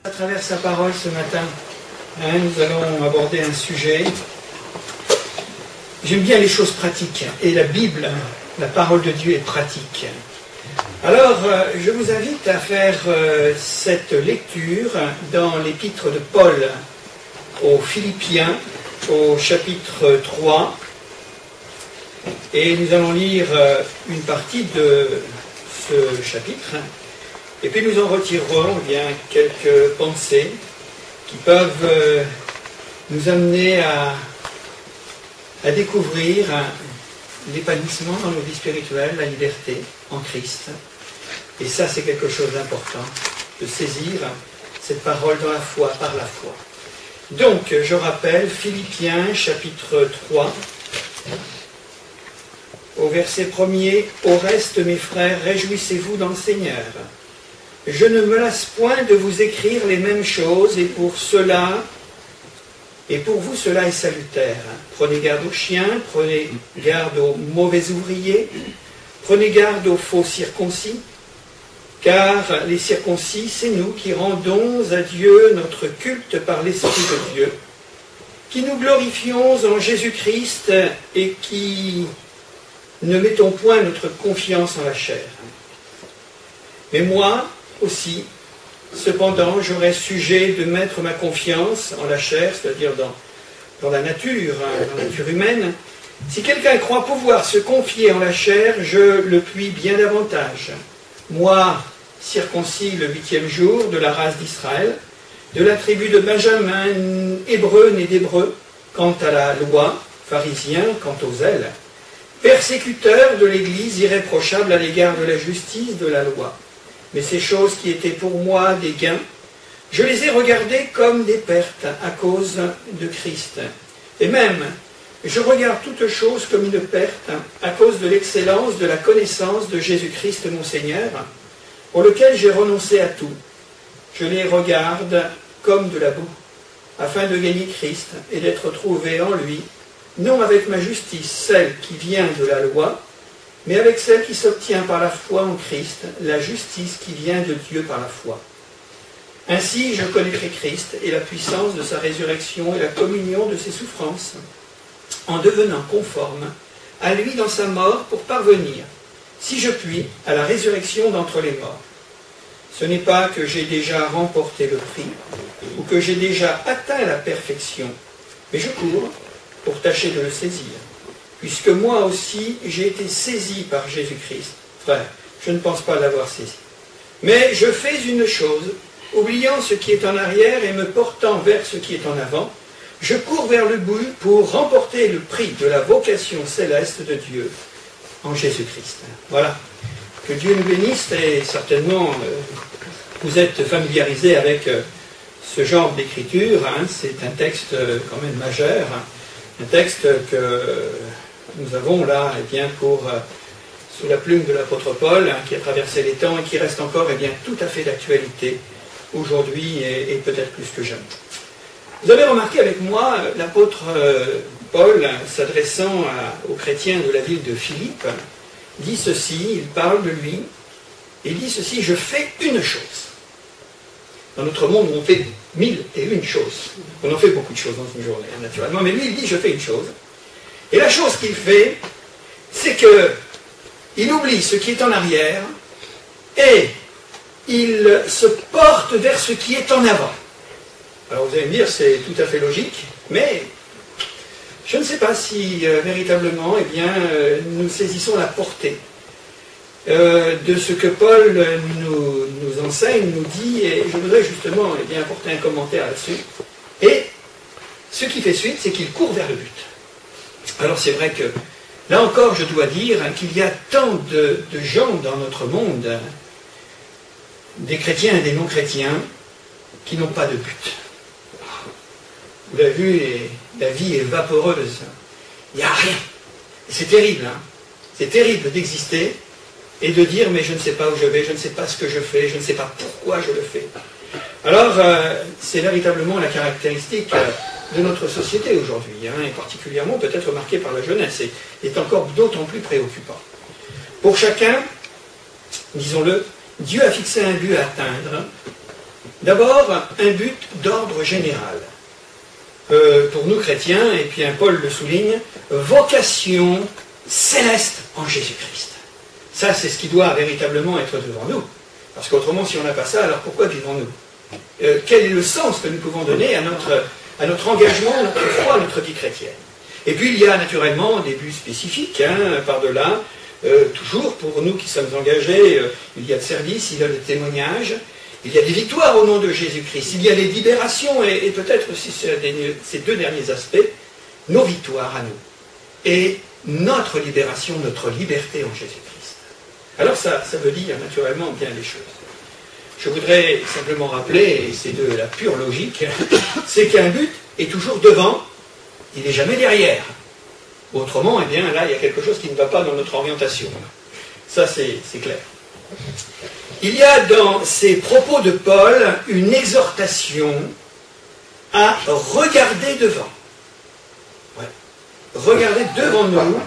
À travers sa parole ce matin, nous allons aborder un sujet. J'aime bien les choses pratiques, et la Bible, la parole de Dieu est pratique. Alors, je vous invite à faire cette lecture dans l'épître de Paul aux Philippiens, au chapitre 3, et nous allons lire une partie de ce chapitre, et puis nous en retirerons quelques pensées qui peuvent nous amener à découvrir l'épanouissement dans nos vies spirituelles, la liberté en Christ. Et ça, c'est quelque chose d'important, de saisir cette parole dans la foi, par la foi. Donc, je rappelle, Philippiens, chapitre 3, au verset 1er, « Au reste, mes frères, réjouissez-vous dans le Seigneur. Je ne me lasse point de vous écrire les mêmes choses, et pour vous cela est salutaire. Prenez garde aux chiens, prenez garde aux mauvais ouvriers, prenez garde aux faux circoncis, car les circoncis, c'est nous qui rendons à Dieu notre culte par l'Esprit de Dieu, qui nous glorifions en Jésus-Christ et qui ne mettons point notre confiance en la chair. Mais moi aussi, cependant, j'aurais sujet de mettre ma confiance en la chair, c'est-à-dire dans la nature humaine. Si quelqu'un croit pouvoir se confier en la chair, je le puis bien davantage. Moi, circoncis le 8e jour de la race d'Israël, de la tribu de Benjamin, hébreu né d'hébreu, quant à la loi, pharisien quant au zèle, persécuteur de l'Église, irréprochable à l'égard de la justice de la loi. Mais ces choses qui étaient pour moi des gains, je les ai regardées comme des pertes à cause de Christ. Et même, je regarde toutes choses comme une perte à cause de l'excellence de la connaissance de Jésus-Christ mon Seigneur, pour lequel j'ai renoncé à tout. Je les regarde comme de la boue, afin de gagner Christ et d'être trouvé en lui, non avec ma justice, celle qui vient de la loi, mais avec celle qui s'obtient par la foi en Christ, la justice qui vient de Dieu par la foi. Ainsi, je connaîtrai Christ et la puissance de sa résurrection et la communion de ses souffrances, en devenant conforme à lui dans sa mort pour parvenir, si je puis, à la résurrection d'entre les morts. Ce n'est pas que j'ai déjà remporté le prix, ou que j'ai déjà atteint la perfection, mais je cours pour tâcher de le saisir. Puisque moi aussi, j'ai été saisi par Jésus-Christ. Frère, je ne pense pas l'avoir saisi. Mais je fais une chose, oubliant ce qui est en arrière et me portant vers ce qui est en avant, je cours vers le but pour remporter le prix de la vocation céleste de Dieu en Jésus-Christ. Voilà. Que Dieu nous bénisse, et certainement, vous êtes familiarisés avec ce genre d'écriture. C'est un texte quand même majeur, un texte que nous avons là, sous la plume de l'apôtre Paul, qui a traversé les temps et qui reste encore tout à fait d'actualité aujourd'hui et peut-être plus que jamais. Vous avez remarqué avec moi l'apôtre Paul, s'adressant aux chrétiens de la ville de Philippe, dit ceci, il parle de lui, il dit ceci, je fais une chose. Dans notre monde, on fait 1001 choses. On en fait beaucoup de choses dans une journée, naturellement, mais lui, il dit, je fais une chose. Et la chose qu'il fait, c'est qu'il oublie ce qui est en arrière et il se porte vers ce qui est en avant. Alors vous allez me dire, c'est tout à fait logique, mais je ne sais pas si véritablement, nous saisissons la portée de ce que Paul nous enseigne, nous dit, et je voudrais justement apporter un commentaire là-dessus. Et ce qui fait suite, c'est qu'il court vers le but. Alors c'est vrai que, là encore, je dois dire qu'il y a tant de gens dans notre monde, des chrétiens et des non-chrétiens, qui n'ont pas de but. Vous l'avez vu, la vie est vaporeuse. Il n'y a rien. Et c'est terrible, c'est terrible d'exister et de dire, mais je ne sais pas où je vais, je ne sais pas ce que je fais, je ne sais pas pourquoi je le fais. Alors, c'est véritablement la caractéristique de notre société aujourd'hui, et particulièrement peut-être marquée par la jeunesse, et est encore d'autant plus préoccupant. Pour chacun, disons-le, Dieu a fixé un but à atteindre, D'abord, un but d'ordre général. Pour nous chrétiens, et puis Paul le souligne, vocation céleste en Jésus-Christ. Ça, c'est ce qui doit véritablement être devant nous. Parce qu'autrement, si on n'a pas ça, alors pourquoi vivons-nous? Quel est le sens que nous pouvons donner à notre engagement, notre foi, notre vie chrétienne? Et puis, il y a naturellement des buts spécifiques, par-delà. Toujours, pour nous qui sommes engagés, il y a le service, il y a le témoignage, il y a des victoires au nom de Jésus-Christ, il y a les libérations, et peut-être aussi ces deux derniers aspects, nos victoires à nous, et notre libération, notre liberté en Jésus-Christ. Alors ça veut dire naturellement bien des choses. Je voudrais simplement rappeler, et c'est de la pure logique, c'est qu'un but est toujours devant, il n'est jamais derrière. Autrement, eh bien, là, il y a quelque chose qui ne va pas dans notre orientation. Ça, c'est clair. Il y a dans ces propos de Paul une exhortation à regarder devant. Ouais. Regarder devant nous,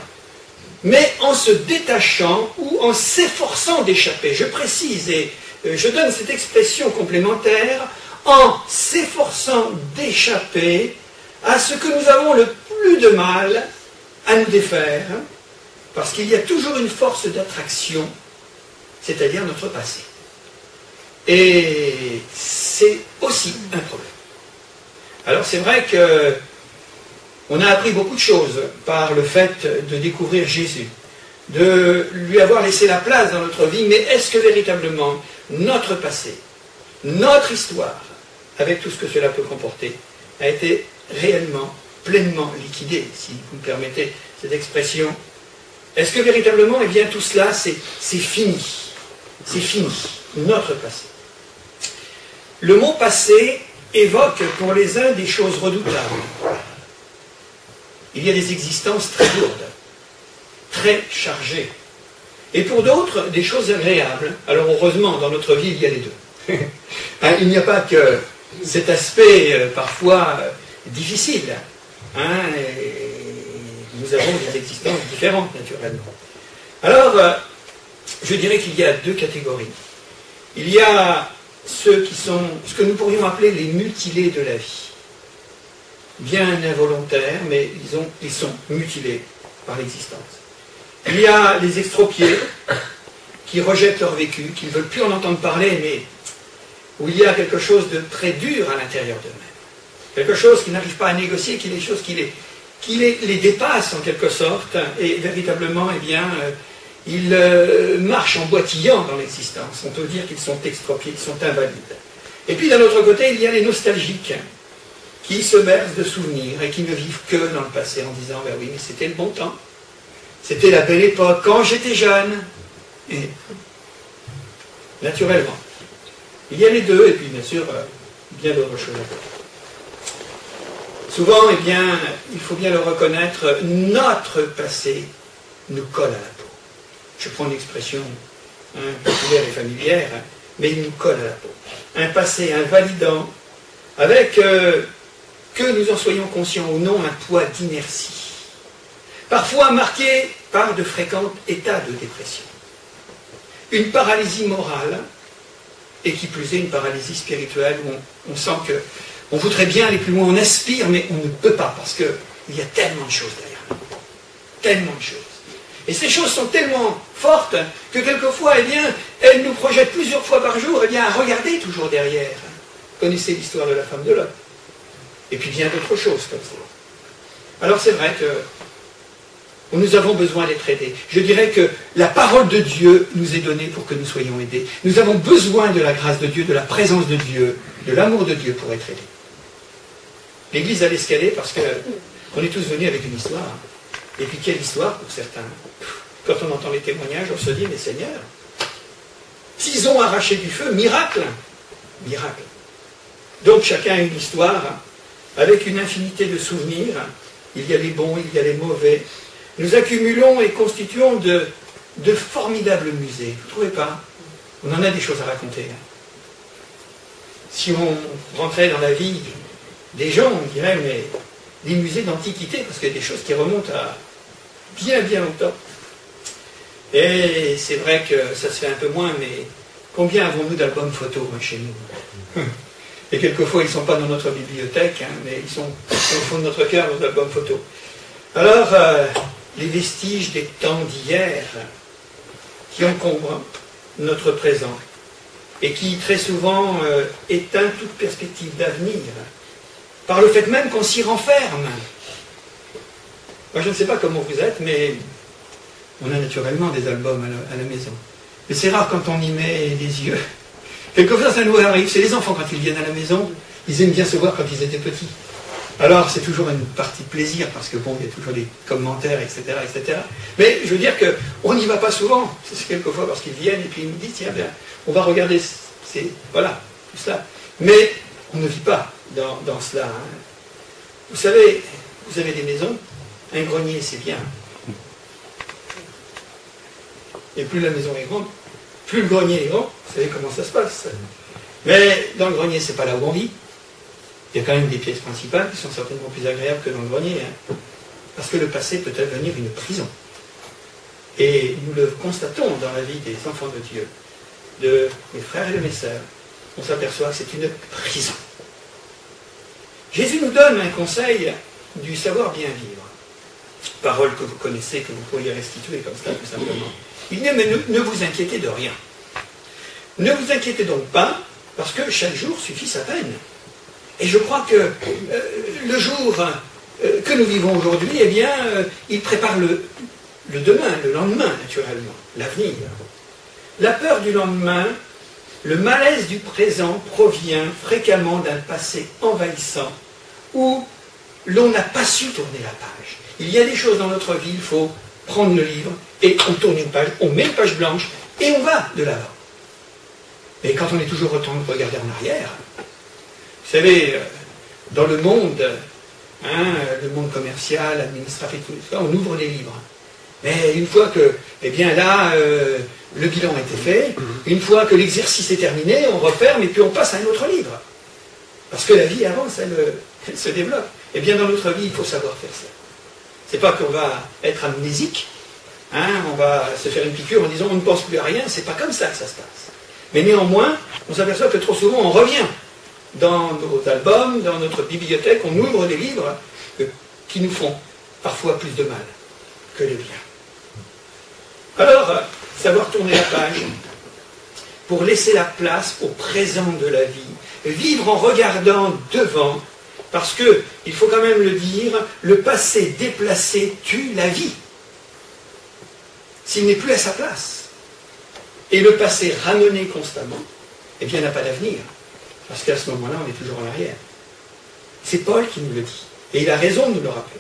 mais en se détachant ou en s'efforçant d'échapper. Je précise et je donne cette expression complémentaire, en s'efforçant d'échapper à ce que nous avons le plus de mal à nous défaire, parce qu'il y a toujours une force d'attraction, c'est-à-dire notre passé. Et c'est aussi un problème. Alors c'est vrai que on a appris beaucoup de choses par le fait de découvrir Jésus, de lui avoir laissé la place dans notre vie, mais est-ce que véritablement notre passé, notre histoire, avec tout ce que cela peut comporter, a été réellement, pleinement liquidé, si vous me permettez cette expression? Est-ce que véritablement, eh bien, tout cela, c'est fini? C'est fini, notre passé. Le mot passé évoque pour les uns des choses redoutables. Il y a des existences très lourdes, très chargées. Et pour d'autres, des choses agréables. Alors heureusement, dans notre vie, il y a les deux. Il n'y a pas que cet aspect parfois difficile. Nous avons des existences différentes, naturellement. Alors, je dirais qu'il y a deux catégories. Il y a ceux qui sont ce que nous pourrions appeler les mutilés de la vie. Bien involontaires, mais ils sont mutilés par l'existence. Il y a les extropiés qui rejettent leur vécu, qui ne veulent plus en entendre parler, mais où il y a quelque chose de très dur à l'intérieur d'eux-mêmes. Quelque chose qui n'arrive pas à négocier, qui est des choses qui les dépassent en quelque sorte, et véritablement, eh bien, ils marchent en boitillant dans l'existence. On peut dire qu'ils sont extropiés, qu'ils sont invalides. Et puis d'un autre côté, il y a les nostalgiques, qui se bercent de souvenirs et qui ne vivent que dans le passé en disant « ben oui, mais c'était le bon temps, c'était la belle époque, quand j'étais jeune ». Et naturellement, il y a les deux, et puis bien sûr, bien d'autres choses. Souvent, eh bien, il faut bien le reconnaître, notre passé nous colle à la peau. Je prends une expression populaire et familière, mais il nous colle à la peau. Un passé invalidant, avec, que nous en soyons conscients ou non, un poids d'inertie. Parfois marqué par de fréquents états de dépression. Une paralysie morale, et qui plus est une paralysie spirituelle, où on sent que on voudrait bien aller plus loin, on aspire, mais on ne peut pas, parce qu'il y a tellement de choses derrière nous. Tellement de choses. Et ces choses sont tellement fortes que quelquefois, eh bien, elles nous projettent plusieurs fois par jour, eh bien, à regarder toujours derrière. Vous connaissez l'histoire de la femme de Lot. Et puis bien d'autres choses comme ça. Alors c'est vrai que nous avons besoin d'être aidés. Je dirais que la parole de Dieu nous est donnée pour que nous soyons aidés. Nous avons besoin de la grâce de Dieu, de la présence de Dieu, de l'amour de Dieu pour être aidés. L'Église a l'escalier parce qu'on est tous venus avec une histoire. Et puis quelle histoire pour certains. Quand on entend les témoignages, on se dit, mais Seigneur, tison arraché du feu, miracle. Miracle. Donc chacun a une histoire avec une infinité de souvenirs. Il y a les bons, il y a les mauvais. Nous accumulons et constituons de formidables musées. Vous ne trouvez pas? On en a des choses à raconter. Si on rentrait dans la vie des gens, on dirait, mais des musées d'antiquité, parce qu'il y a des choses qui remontent à bien, bien longtemps. Et c'est vrai que ça se fait un peu moins, mais Combien avons-nous d'albums photos chez nous? Et quelquefois, ils ne sont pas dans notre bibliothèque, hein, mais ils sont au fond de notre cœur, nos albums photos. Alors, les vestiges des temps d'hier qui encombrent notre présent et qui, très souvent, éteint toute perspective d'avenir, par le fait même qu'on s'y renferme. Moi, je ne sais pas comment vous êtes, mais on a naturellement des albums à la maison. Mais c'est rare quand on y met les yeux. Quelquefois, ça nous arrive. C'est les enfants, quand ils viennent à la maison, ils aiment bien se voir quand ils étaient petits. Alors, c'est toujours une partie de plaisir, parce que bon, il y a toujours des commentaires, etc., etc. Mais je veux dire qu'on n'y va pas souvent. C'est quelquefois parce qu'ils viennent et puis ils nous disent, tiens, bien, on va regarder, voilà, tout cela. Mais on ne vit pas dans cela. Hein. Vous savez, vous avez des maisons, un grenier, c'est bien. Et plus la maison est grande, plus le grenier est grand, vous savez comment ça se passe. Mais dans le grenier, c'est pas là où on vit. Il y a quand même des pièces principales qui sont certainement plus agréables que dans le grenier. Hein. Parce que le passé peut devenir une prison. Et nous le constatons dans la vie des enfants de Dieu, de mes frères et de mes sœurs. On s'aperçoit que c'est une prison. Jésus nous donne un conseil du savoir bien vivre. Parole que vous connaissez, que vous pourriez restituer comme ça, tout simplement. Il dit, mais ne vous inquiétez de rien. Ne vous inquiétez donc pas, parce que chaque jour suffit sa peine. Et je crois que le jour que nous vivons aujourd'hui, eh bien, il prépare le demain, le lendemain, naturellement, l'avenir. La peur du lendemain, le malaise du présent provient fréquemment d'un passé envahissant où l'on n'a pas su tourner la page. Il y a des choses dans notre vie, il faut prendre le livre et on tourne une page, on met une page blanche et on va de l'avant. Mais quand on est toujours autant de regarder en arrière, vous savez, dans le monde commercial, administratif, tout ça, on ouvre les livres. Mais une fois que, eh bien là, le bilan a été fait, une fois que l'exercice est terminé, on referme et puis on passe à un autre livre. Parce que la vie avance, elle se développe. Eh bien dans notre vie, il faut savoir faire ça. C'est pas qu'on va être amnésique, hein, on va se faire une piqûre en disant on ne pense plus à rien, c'est pas comme ça que ça se passe. Mais néanmoins, on s'aperçoit que trop souvent on revient dans nos albums, dans notre bibliothèque, on ouvre des livres qui nous font parfois plus de mal que de bien. Alors, savoir tourner la page pour laisser la place au présent de la vie, vivre en regardant devant, parce que, il faut quand même le dire, le passé déplacé tue la vie. S'il n'est plus à sa place, et le passé ramené constamment, eh bien, il n'a pas d'avenir. Parce qu'à ce moment-là, on est toujours en arrière. C'est Paul qui nous le dit. Et il a raison de nous le rappeler.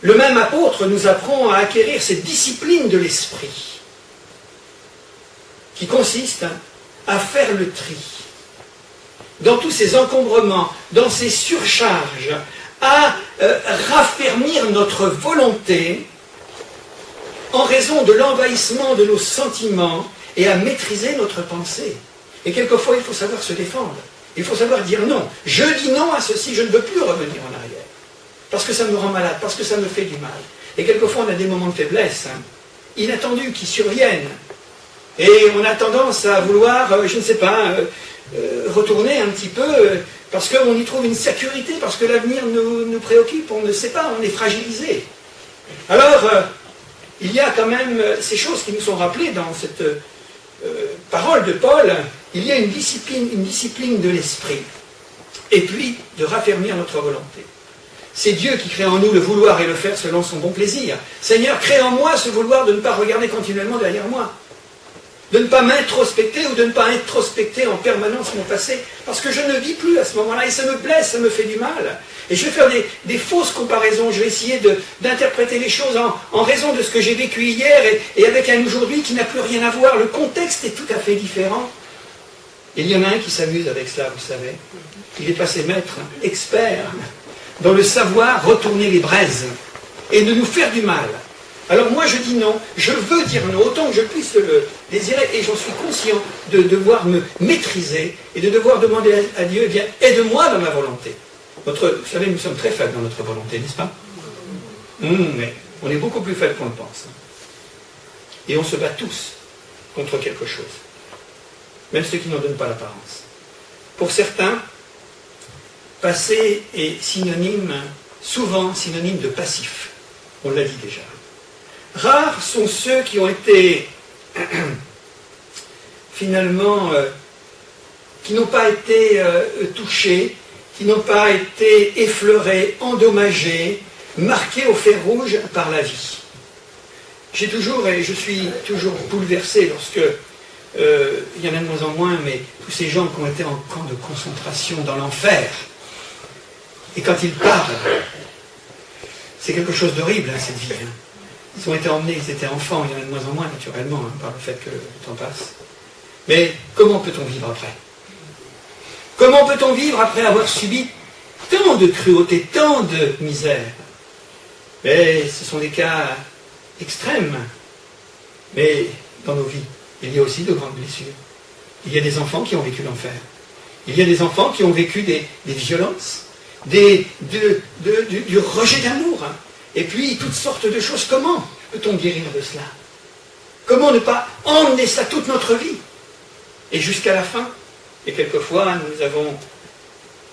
Le même apôtre nous apprend à acquérir cette discipline de l'esprit, qui consiste à faire le tri dans tous ces encombrements, dans ces surcharges, à raffermir notre volonté en raison de l'envahissement de nos sentiments et à maîtriser notre pensée. Et quelquefois, il faut savoir se défendre. Il faut savoir dire non. Je dis non à ceci, je ne veux plus revenir en arrière. Parce que ça me rend malade, parce que ça me fait du mal. Et quelquefois, on a des moments de faiblesse, inattendus, qui surviennent. Et on a tendance à vouloir, je ne sais pas, retourner un petit peu, parce qu'on y trouve une sécurité, parce que l'avenir nous préoccupe, on ne sait pas, on est fragilisé. Alors, il y a quand même ces choses qui nous sont rappelées dans cette parole de Paul. Il y a une discipline de l'esprit, et puis de raffermir notre volonté. C'est Dieu qui crée en nous le vouloir et le faire selon son bon plaisir. Seigneur, crée en moi ce vouloir de ne pas regarder continuellement derrière moi, de ne pas m'introspecter ou de ne pas introspecter en permanence mon passé, parce que je ne vis plus à ce moment-là, et ça me blesse, ça me fait du mal. Et je vais faire des fausses comparaisons, je vais essayer d'interpréter les choses en raison de ce que j'ai vécu hier et avec un aujourd'hui qui n'a plus rien à voir. Le contexte est tout à fait différent. Et il y en a un qui s'amuse avec cela, vous savez. Il est passé maître, expert, dans le savoir retourner les braises et de nous faire du mal. Alors moi je dis non, je veux dire non, autant que je puisse le désirer, et j'en suis conscient de devoir me maîtriser et de devoir demander à Dieu, eh bien, aide-moi dans ma volonté. Vous savez, nous sommes très faibles dans notre volonté, n'est-ce pas? Mais on est beaucoup plus faibles qu'on le pense. Et on se bat tous contre quelque chose. même ceux qui n'en donnent pas l'apparence. Pour certains, passé est souvent synonyme de passif. On l'a dit déjà. Rares sont ceux qui ont été finalement, qui n'ont pas été touchés, qui n'ont pas été effleurés, endommagés, marqués au fer rouge par la vie. J'ai toujours, et je suis toujours bouleversé lorsque, il y en a de moins en moins, mais tous ces gens qui ont été en camp de concentration dans l'enfer, et quand ils parlent, c'est quelque chose d'horrible, hein, cette vie. Hein. Ils ont été emmenés, ils étaient enfants, il y en a de moins en moins, naturellement, hein, par le fait que le temps passe. Mais comment peut-on vivre après? Comment peut-on vivre après avoir subi tant de cruauté, tant de misère? Mais ce sont des cas extrêmes. Mais dans nos vies, il y a aussi de grandes blessures. Il y a des enfants qui ont vécu l'enfer. Il y a des enfants qui ont vécu des violences, du rejet d'amour, hein. Et puis toutes sortes de choses. Comment peut-on guérir de cela? Comment ne pas emmener ça toute notre vie? Et jusqu'à la fin. Et quelquefois, nous avons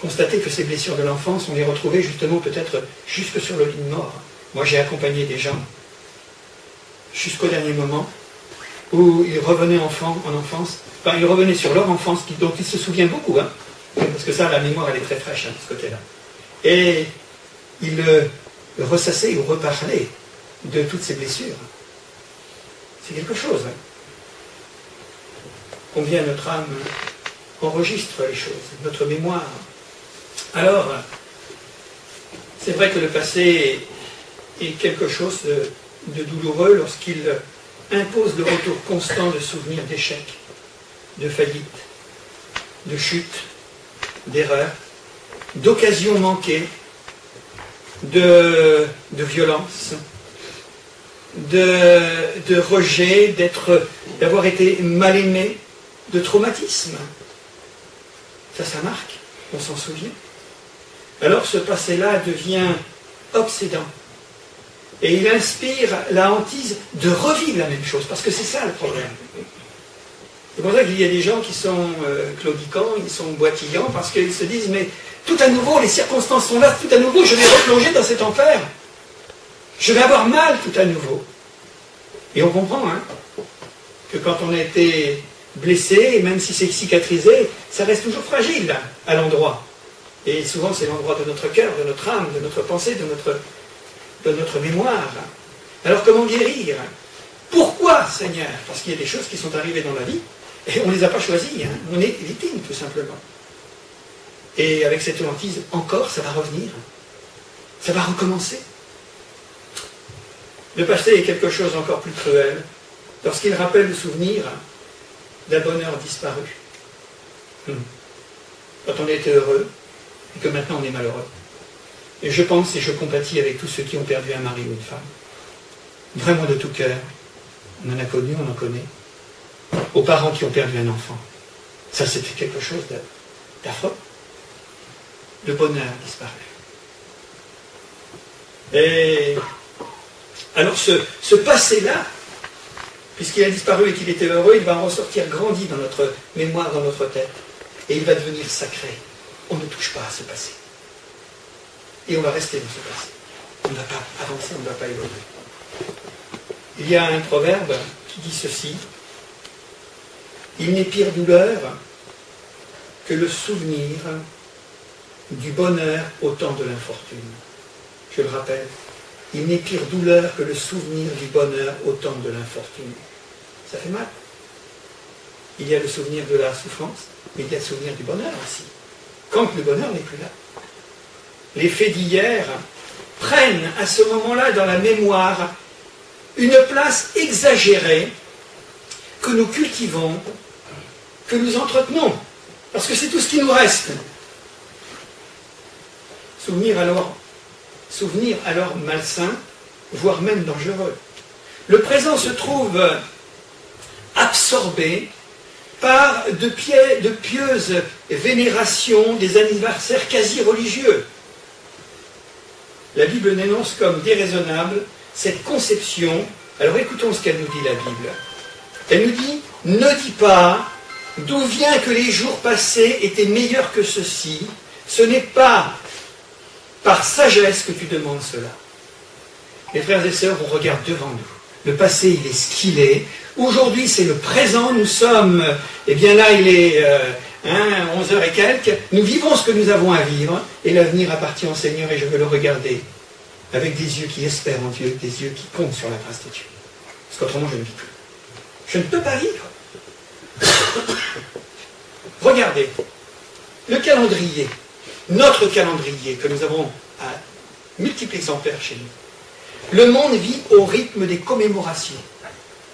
constaté que ces blessures de l'enfance, on les retrouvait justement peut-être jusque sur le lit de mort. Moi, j'ai accompagné des gens jusqu'au dernier moment où ils revenaient en enfance, enfin, ils revenaient sur leur enfance, dont ils se souviennent beaucoup, hein, parce que ça, la mémoire, elle est très fraîche, hein, de ce côté-là. Et ils ressassaient ou reparlaient de toutes ces blessures. C'est quelque chose. Hein. Combien notre âme enregistre les choses, notre mémoire. Alors, c'est vrai que le passé est quelque chose de douloureux lorsqu'il impose le retour constant de souvenirs d'échecs, de faillites, de chutes, d'erreurs, d'occasions manquées, de violence, de rejet, d'avoir été mal aimé, de traumatisme. Ça marque, on s'en souvient. Alors ce passé-là devient obsédant. Et il inspire la hantise de revivre la même chose, parce que c'est ça le problème. C'est pour ça qu'il y a des gens qui sont claudiquants, ils sont boitillants, parce qu'ils se disent, mais tout à nouveau, les circonstances sont là, tout à nouveau, je vais replonger dans cet enfer. Je vais avoir mal tout à nouveau. Et on comprend, hein, que quand on a été blessé, et même si c'est cicatrisé, ça reste toujours fragile à l'endroit. Et souvent c'est l'endroit de notre cœur, de notre âme, de notre pensée, de notre mémoire. Alors comment guérir? Pourquoi, Seigneur? Parce qu'il y a des choses qui sont arrivées dans la vie, et on ne les a pas choisies, hein. On est victime tout simplement. Et avec cette hantise, encore, ça va revenir. Ça va recommencer. Le passé est quelque chose d'encore plus cruel, lorsqu'il rappelle le souvenir d'un bonheur disparu. Quand on était heureux, et que maintenant on est malheureux. Et je pense et je compatis avec tous ceux qui ont perdu un mari ou une femme. Vraiment de tout cœur. On en a connu, on en connaît. Aux parents qui ont perdu un enfant. Ça, c'était quelque chose d'affreux. Le bonheur disparu. Et alors ce passé-là, puisqu'il a disparu et qu'il était heureux, il va en ressortir grandi dans notre mémoire, dans notre tête. Et il va devenir sacré. On ne touche pas à ce passé. Et on va rester dans ce passé. On ne va pas avancer, on ne va pas évoluer. Il y a un proverbe qui dit ceci. Il n'est pire douleur que le souvenir du bonheur au temps de l'infortune. Je le rappelle. Il n'est pire douleur que le souvenir du bonheur au temps de l'infortune. Ça fait mal. Il y a le souvenir de la souffrance, mais il y a le souvenir du bonheur aussi. Quand le bonheur n'est plus là. Les faits d'hier prennent à ce moment-là dans la mémoire une place exagérée que nous cultivons, que nous entretenons, parce que c'est tout ce qui nous reste. Souvenir alors malsain, voire même dangereux. Le présent se trouve absorbé par de pieuses vénérations des anniversaires quasi religieux. La Bible n'énonce comme déraisonnable cette conception. Alors écoutons ce qu'elle nous dit, la Bible. Elle nous dit, ne dis pas, d'où vient que les jours passés étaient meilleurs que ceux-ci, ce n'est pas par sagesse que tu demandes cela. Mes frères et sœurs, on regarde devant nous. Le passé, il est ce qu'il est. Aujourd'hui, c'est le présent. Nous sommes, eh bien là, il est 11h et quelques. Nous vivons ce que nous avons à vivre. Et l'avenir appartient au Seigneur et je veux le regarder avec des yeux qui espèrent en Dieu, des yeux qui comptent sur la grâce de Dieu. Parce qu'autrement, je ne vis plus. Je ne peux pas vivre. Regardez, le calendrier, notre calendrier que nous avons à multiples exemplaires chez nous. Le monde vit au rythme des commémorations.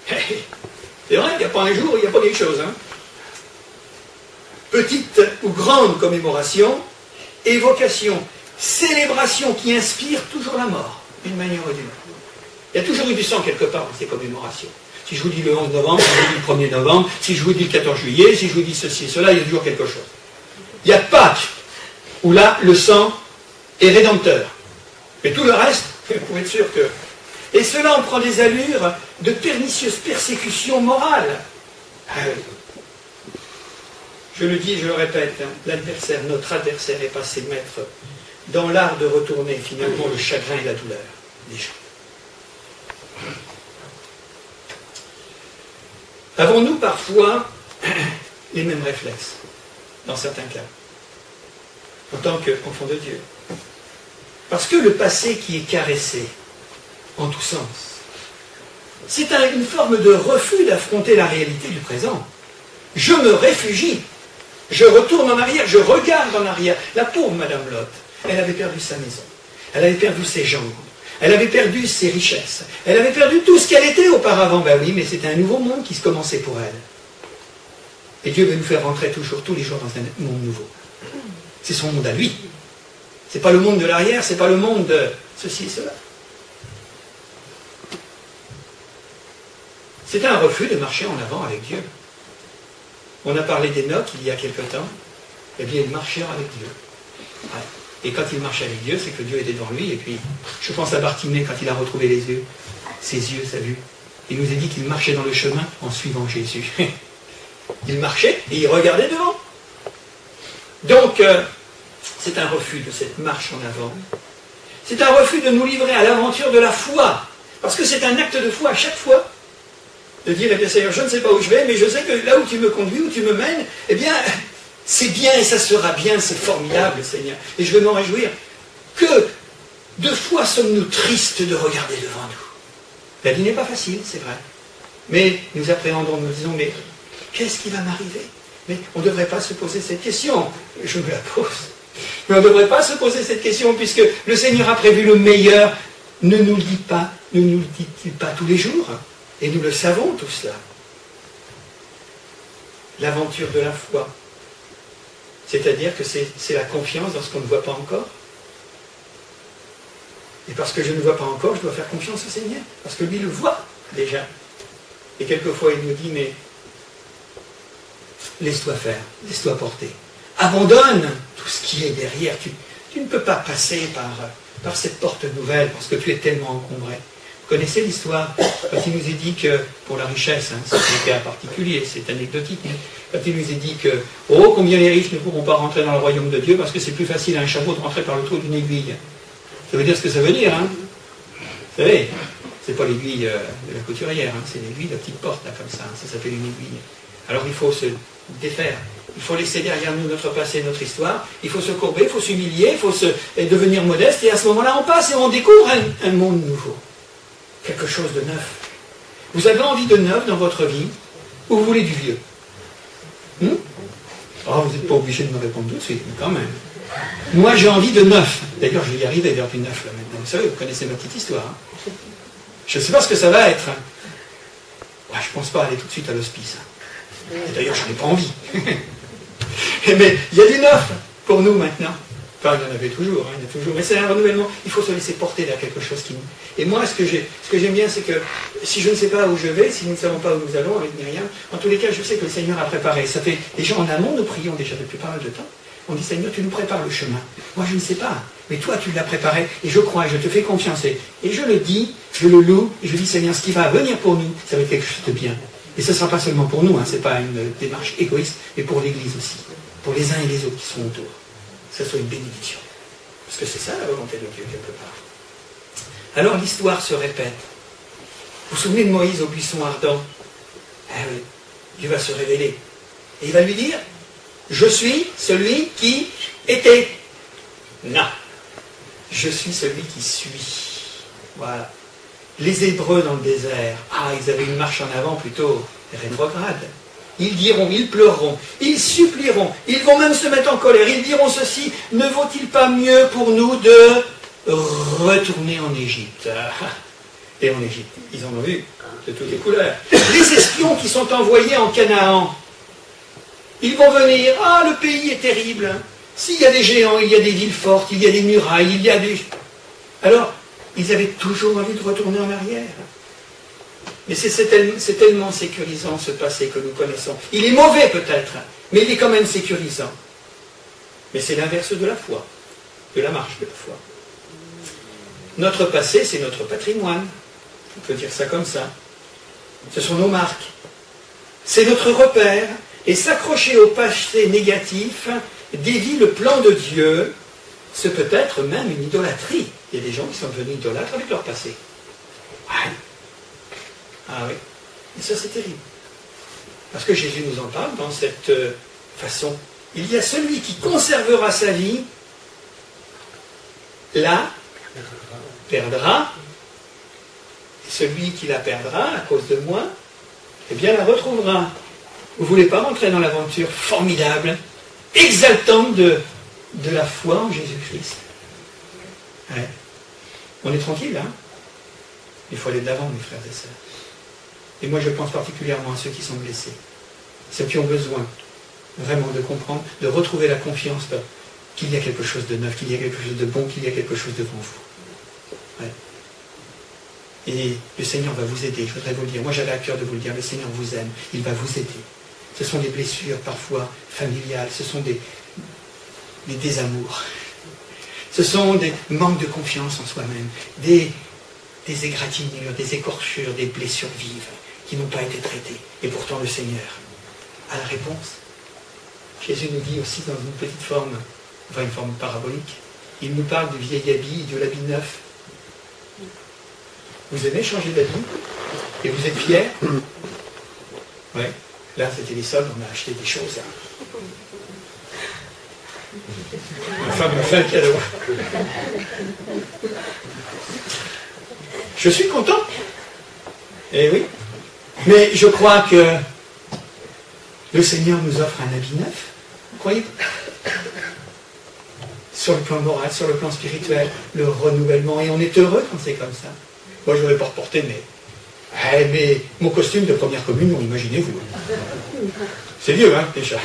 C'est vrai qu'il n'y a pas un jour où il n'y a pas quelque chose. Hein. Petite ou grande commémoration, évocation, célébration qui inspire toujours la mort, d'une manière ou d'une autre. Il y a toujours eu du sang quelque part dans ces commémorations. Si je vous dis le 11 novembre, si je vous dis le 1er novembre, si je vous dis le 14 juillet, si je vous dis ceci et cela, il y a toujours quelque chose. Il y a Pâques, où là, le sang est rédempteur. Mais tout le reste, vous pouvez être sûr que... Et cela en prend des allures de pernicieuse persécution morale. Je le dis et je le répète, hein, l'adversaire, notre adversaire est passé maître dans l'art de retourner finalement le chagrin et la douleur des gens. Avons-nous parfois les mêmes réflexes, dans certains cas, en tant qu'enfant de Dieu? Parce que le passé qui est caressé, en tous sens, c'est une forme de refus d'affronter la réalité du présent. Je me réfugie, je retourne en arrière, je regarde en arrière. La pauvre Madame Lot, elle avait perdu sa maison, elle avait perdu ses jambes, elle avait perdu ses richesses, elle avait perdu tout ce qu'elle était auparavant. Ben oui, mais c'était un nouveau monde qui se commençait pour elle. Et Dieu veut nous faire rentrer toujours, tous les jours dans un monde nouveau. C'est son monde à lui. C'est pas le monde de l'arrière, c'est pas le monde de ceci et cela. C'est un refus de marcher en avant avec Dieu. On a parlé d'Enoch il y a quelque temps. Eh bien, il marchait avec Dieu. Ouais. Et quand il marchait avec Dieu, c'est que Dieu était devant lui. Et puis, je pense à Bartimée quand il a retrouvé les yeux, ses yeux, sa vue. Il nous a dit qu'il marchait dans le chemin en suivant Jésus. Il marchait et il regardait devant. Donc, c'est un refus de cette marche en avant. C'est un refus de nous livrer à l'aventure de la foi. Parce que c'est un acte de foi à chaque fois. De dire, eh bien Seigneur, je ne sais pas où je vais, mais je sais que là où tu me conduis, où tu me mènes, eh bien, c'est bien et ça sera bien, c'est formidable, Seigneur. Et je veux m'en réjouir. Que de fois sommes-nous tristes de regarder devant nous. La vie n'est pas facile, c'est vrai. Mais nous appréhendons, nous disons, mais qu'est-ce qui va m'arriver? Mais on ne devrait pas se poser cette question. Je me la pose. Mais on ne devrait pas se poser cette question, puisque le Seigneur a prévu le meilleur. Ne nous le dit pas, ne nous le dit-il pas tous les jours? Et nous le savons tout cela. L'aventure de la foi. C'est-à-dire que c'est la confiance dans ce qu'on ne voit pas encore. Et parce que je ne vois pas encore, je dois faire confiance au Seigneur. Parce que lui le voit déjà. Et quelquefois il nous dit, mais laisse-toi faire, laisse-toi porter. Abandonne tout ce qui est derrière. Tu ne peux pas passer par cette porte nouvelle parce que tu es tellement encombré. Vous connaissez l'histoire, quand il nous est dit que, pour la richesse, hein, c'est un cas particulier, c'est anecdotique, mais quand il nous est dit que, oh, combien les riches ne pourront pas rentrer dans le royaume de Dieu parce que c'est plus facile à un chameau de rentrer par le trou d'une aiguille. Ça veut dire ce que ça veut dire, hein. Vous savez, c'est pas l'aiguille de la couturière, hein, c'est l'aiguille de la petite porte, là, comme ça, ça s'appelle une aiguille. Alors il faut se défaire, il faut laisser derrière nous notre passé, notre histoire, il faut se courber, il faut s'humilier, il faut devenir modeste, et à ce moment-là, on passe et on découvre un monde nouveau. Quelque chose de neuf. Vous avez envie de neuf dans votre vie, ou vous voulez du vieux? Oh, vous n'êtes pas obligé de me répondre tout de suite, mais quand même. Moi, j'ai envie de neuf. D'ailleurs, je vais y arriver vers du neuf, là, maintenant. Vous savez, vous connaissez ma petite histoire. Hein. Je ne sais pas ce que ça va être. Ouais, je ne pense pas aller tout de suite à l'hospice. Hein. D'ailleurs, je n'en ai pas envie. Mais il y a du neuf pour nous, maintenant. Enfin, il y en avait toujours, hein, il y en a toujours. Mais c'est un renouvellement. Il faut se laisser porter vers quelque chose qui nous... Et moi, ce que j'aime bien, c'est que si je ne sais pas où je vais, si nous ne savons pas où nous allons avec Myriam, en tous les cas, je sais que le Seigneur a préparé. Ça fait déjà en amont, nous prions déjà depuis pas mal de temps. On dit, Seigneur, tu nous prépares le chemin. Moi, je ne sais pas. Mais toi, tu l'as préparé. Et je crois, et je te fais confiance. Et je le dis, je le loue, et je dis, Seigneur, ce qui va venir pour nous, ça va être quelque chose de bien. Et ce ne sera pas seulement pour nous, hein, ce n'est pas une démarche égoïste, mais pour l'Église aussi, pour les uns et les autres qui sont autour. Que ce soit une bénédiction. Parce que c'est ça la volonté de Dieu, quelque part. Alors l'histoire se répète. Vous vous souvenez de Moïse au buisson ardent? Ah oui, Dieu va se révéler. Et il va lui dire, je suis celui qui était. Non. Je suis celui qui suis. Voilà. Les Hébreux dans le désert, ils avaient une marche en avant plutôt rétrograde. Ils diront, ils pleureront, ils supplieront, ils vont même se mettre en colère, ils diront ceci, ne vaut-il pas mieux pour nous de retourner en Égypte? Et en Égypte, ils en ont vu de toutes les couleurs. Les espions qui sont envoyés en Canaan, ils vont venir, le pays est terrible. S'il y a des géants, il y a des villes fortes, il y a des murailles, il y a des... Alors, ils avaient toujours envie de retourner en arrière. Mais c'est tellement sécurisant ce passé que nous connaissons. Il est mauvais peut-être, mais il est quand même sécurisant. Mais c'est l'inverse de la foi, de la marche de la foi. Notre passé, c'est notre patrimoine. On peut dire ça comme ça. Ce sont nos marques. C'est notre repère. Et s'accrocher au passé négatif dévie le plan de Dieu. C'est peut-être même une idolâtrie. Il y a des gens qui sont devenus idolâtres avec leur passé. Ah oui. Et ça, c'est terrible. Parce que Jésus nous en parle dans cette façon. Il y a celui qui conservera sa vie, la perdra. Et celui qui la perdra à cause de moi, eh bien la retrouvera. Vous ne voulez pas rentrer dans l'aventure formidable, exaltante de la foi en Jésus-Christ? Ouais. On est tranquille, hein? Il faut aller de l'avant, mes frères et sœurs. Et moi, je pense particulièrement à ceux qui sont blessés, ceux qui ont besoin vraiment de comprendre, de retrouver la confiance qu'il y a quelque chose de neuf, qu'il y a quelque chose de bon, qu'il y a quelque chose devant vous. Ouais. Et le Seigneur va vous aider, je voudrais vous le dire. Moi, j'avais à cœur de vous le dire, le Seigneur vous aime, il va vous aider. Ce sont des blessures parfois familiales, ce sont des désamours, ce sont des manques de confiance en soi-même, des égratignures, des écorchures, des blessures vives qui n'ont pas été traitées. Et pourtant le Seigneur a la réponse. Jésus nous dit aussi dans une petite forme, enfin une forme parabolique, il nous parle du vieil habit et de l'habit neuf. Vous aimez changer d'habit? Et vous êtes fiers? Oui. Là, c'était les soldes, on a acheté des choses. Ma femme m'a fait un cadeau. Je suis content. Eh oui. Mais je crois que le Seigneur nous offre un habit neuf. Vous croyez? Sur le plan moral, sur le plan spirituel, le renouvellement. Et on est heureux quand c'est comme ça. Moi, je ne vais pas reporter, mais mon costume de première communion, imaginez-vous. C'est vieux, hein, déjà.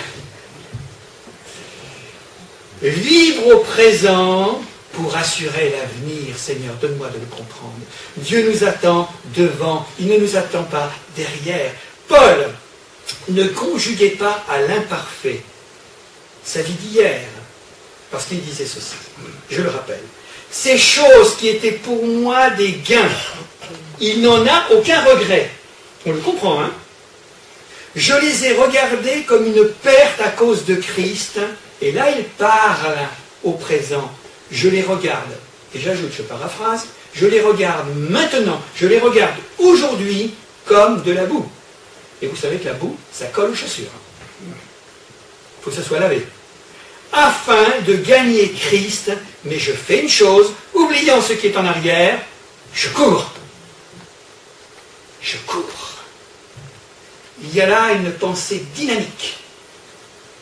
Vivre au présent pour assurer l'avenir, Seigneur, donne-moi de le comprendre. Dieu nous attend devant, il ne nous attend pas derrière. Paul ne conjuguait pas à l'imparfait sa vie d'hier, parce qu'il disait ceci, je le rappelle. Ces choses qui étaient pour moi des gains, il n'en a aucun regret. On le comprend, hein? Je les ai regardés comme une perte à cause de Christ, et là il parle au présent. Je les regarde, et j'ajoute, je paraphrase, je les regarde maintenant, je les regarde aujourd'hui comme de la boue. Et vous savez que la boue, ça colle aux chaussures. Il faut que ça soit lavé. Afin de gagner Christ, mais je fais une chose, oubliant ce qui est en arrière, je cours. Je cours. Il y a là une pensée dynamique,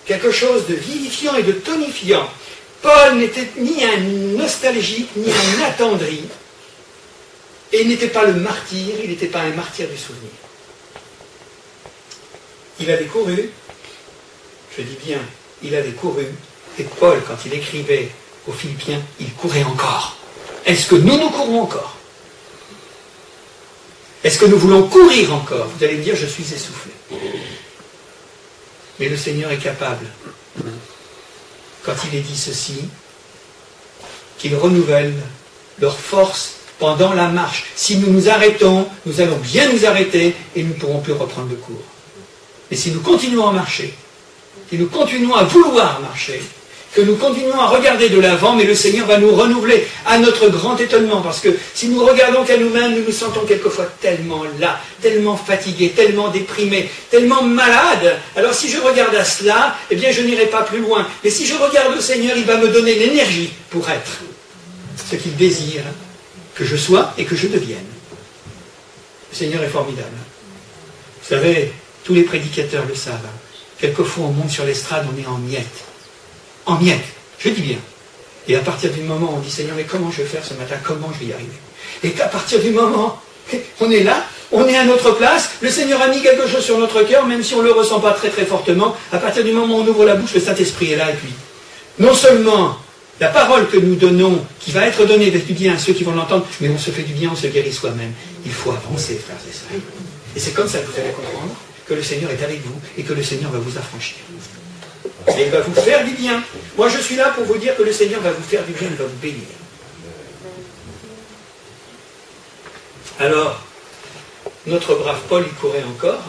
quelque chose de vivifiant et de tonifiant. Paul n'était ni un nostalgique, ni un attendri, et il n'était pas le martyr, il n'était pas un martyr du souvenir. Il avait couru, je dis bien, il avait couru, et Paul, quand il écrivait aux Philippiens, il courait encore. Est-ce que nous courons encore? Est-ce que nous voulons courir encore? Vous allez me dire, je suis essoufflé. Mais le Seigneur est capable, quand il est dit ceci, qu'il renouvelle leur force pendant la marche. Si nous nous arrêtons, nous allons bien nous arrêter et nous ne pourrons plus reprendre le cours. Mais si nous continuons à marcher, si nous continuons à vouloir marcher, que nous continuons à regarder de l'avant, mais le Seigneur va nous renouveler à notre grand étonnement, parce que si nous regardons qu'à nous-mêmes, nous nous sentons quelquefois tellement las, tellement fatigués, tellement déprimés, tellement malades. Alors si je regarde à cela, eh bien je n'irai pas plus loin. Mais si je regarde au Seigneur, il va me donner l'énergie pour être ce qu'il désire que je sois et que je devienne. Le Seigneur est formidable. Vous savez, tous les prédicateurs le savent. Quelquefois on monte sur l'estrade, on est en miettes. En miettes, je dis bien. Et à partir du moment où on dit, Seigneur, mais comment je vais faire ce matin? Comment je vais y arriver? Et qu'à partir du moment, on est là, on est à notre place, le Seigneur a mis quelque chose sur notre cœur, même si on ne le ressent pas très très fortement, à partir du moment où on ouvre la bouche, le Saint-Esprit est là, et puis, non seulement la parole que nous donnons, qui va être donnée fait du bien à ceux qui vont l'entendre, mais on se fait du bien, on se guérit soi-même. Il faut avancer, frères et sœurs. Et c'est comme ça que vous allez comprendre que le Seigneur est avec vous, et que le Seigneur va vous affranchir. Et il va vous faire du bien. Moi, je suis là pour vous dire que le Seigneur va vous faire du bien, il va vous bénir. Alors, notre brave Paul, il courait encore.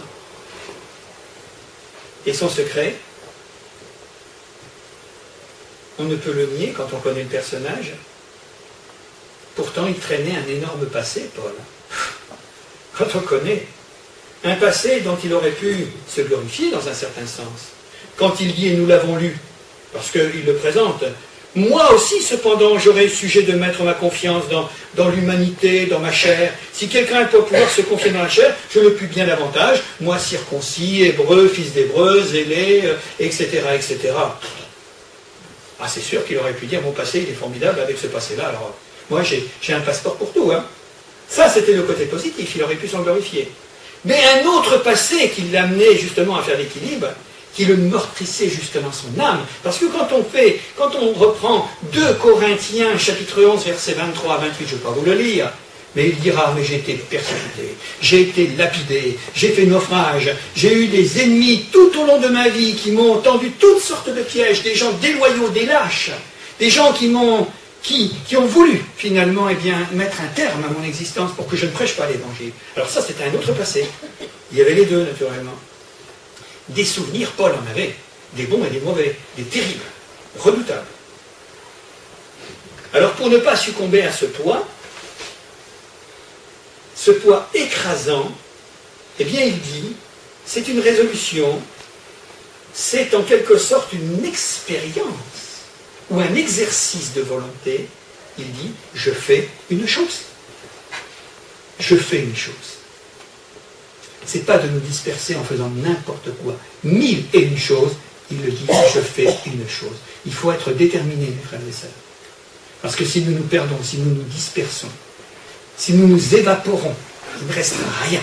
Et son secret, on ne peut le nier quand on connaît le personnage. Pourtant, il traînait un énorme passé, Paul. Quand on connaît un passé dont il aurait pu se glorifier dans un certain sens. Quand il dit, et nous l'avons lu, parce qu'il le présente, moi aussi, cependant, j'aurai sujet de mettre ma confiance dans l'humanité, dans ma chair. Si quelqu'un peut pouvoir se confier dans la chair, je le puis bien davantage. Moi, circoncis, hébreu, fils d'hébreu, zélé, etc., etc. Ah, c'est sûr qu'il aurait pu dire, mon passé, il est formidable avec ce passé-là. Alors, moi, j'ai un passeport pour tout. Hein. Ça, c'était le côté positif, il aurait pu s'en glorifier. Mais un autre passé qui l'amenait justement à faire l'équilibre, qui le meurtrissait justement son âme. Parce que quand on reprend 2 Corinthiens, chapitre 11, versets 23 à 28, je ne vais pas vous le lire, mais il dira, mais j'ai été persécuté, j'ai été lapidé, j'ai fait naufrage, j'ai eu des ennemis tout au long de ma vie qui m'ont tendu toutes sortes de pièges, des gens déloyaux, des lâches, des gens qui ont voulu finalement mettre un terme à mon existence pour que je ne prêche pas l'évangile. Alors ça, c'était un autre passé. Il y avait les deux, naturellement. Des souvenirs, Paul en avait, des bons et des mauvais, des terribles, redoutables. Alors pour ne pas succomber à ce poids écrasant, eh bien il dit, c'est une résolution, c'est en quelque sorte une expérience, ou un exercice de volonté. Il dit, je fais une chose. Je fais une chose. C'est pas de nous disperser en faisant n'importe quoi. 1001 choses, il le dit, je fais une chose. Il faut être déterminé, mes frères et sœurs. Parce que si nous nous perdons, si nous nous dispersons, si nous nous évaporons, il ne restera rien.